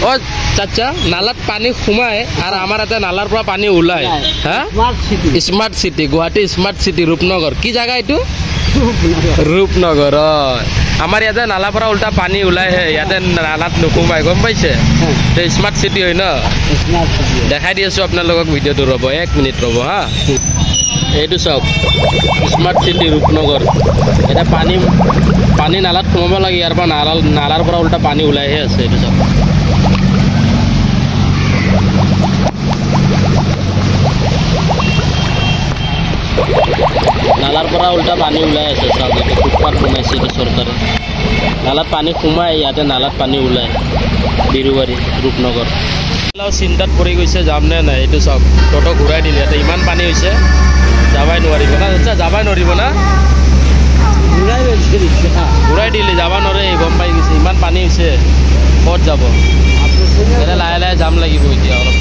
ও চাচা নালাত পানী সোমায় আৰ আমাৰ এটা নালাৰ পৰা পানী ওলায় হ্যাঁ স্মাৰ্ট সিটি গুৱাহাটী স্মাৰ্ট সিটি ৰূপনগৰ কি জায়গা এইটো ৰূপনগৰ আমাৰ ইয়াতে নালাৰ পৰা উল্টা পানী ওলায় হে ইয়াতে নালাত নোসোমায় গম পাইছে স্মাৰ্ট সিটি হয় ন দেখাই দি আছো আপোনালোকক ভিডিওটো ৰ'ব 1 মিনিট ৰ'ব হা এইটো চাওক স্মাৰ্ট সিটি ৰূপনগৰ এটা পানী নালাত সোমাব লাগে ইয়াৰ পৰা নালাৰ পৰা উল্টা পানী ওলাইহে আছে এইটো চাওক নালাৰ পৰা উল্টা পানী ওলাই আছে চাওক এইটো ফুটপাথ বনাইছে এইটো চৰকাৰে নালাত পানী সোমায় ইয়াতে নালাত পানী ওলায় বিৰুবাৰী ৰূপনগৰ চিন্তাত পৰি গৈছে যাম নে নাই এইটো চাওক টোটো ঘূৰাই দিলে ইয়াতে ইমান পানী হৈছে যাবাই নোৱাৰিব না আচ্ছা যাবাই নোৱাৰিব না ঘূৰাই দিলে যাবা নোৱাৰে গম পাই গৈছে ইমান পানী হৈছে ক'ত যাব লাহে লাহে যাম লাগিব এতিয়া অলপ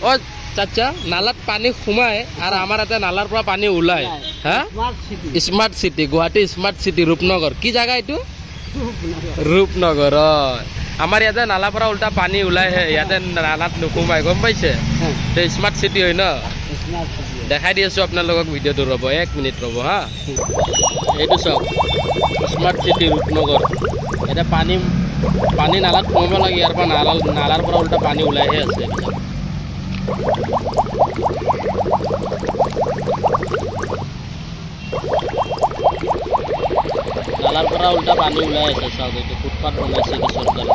ও চাচা নালাত পানী সোমায় আর আমার এটা নালার পৰা পানী ওলায় হ্যাঁ স্মাৰ্ট সিটি গুৱাহাটী স্মাৰ্ট সিটি ৰূপনগৰ কি জায়গা এইটো ৰূপনগৰ আমাৰ ইয়াতে নালাৰ পৰা উল্টা পানী ওলায় হে ইয়াতে নালাত নোসোমায় গম পাইছে স্মাৰ্ট সিটি হয় ন দেখাই দি আছো আপোনালোকক ভিডিওটো ৰ'ব 1 মিনিট ৰ'ব হা এইটো চাওক স্মাৰ্ট সিটি ৰূপনগৰ এটা পানী নালাত সোমাব লাগে ইয়াৰ পৰা নালাৰ পৰা উল্টা পানী ওলাইহে আছে নালাৰ পৰা উল্টা পানী ওলাই আছে চাওক এইটো ফুটপাথ বনাইছে এইটো চৰকাৰে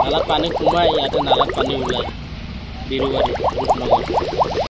নালাত পানী সোমায় ইয়াতে নালাত পানী ওলায় বিৰুবাৰী ৰূপনগৰ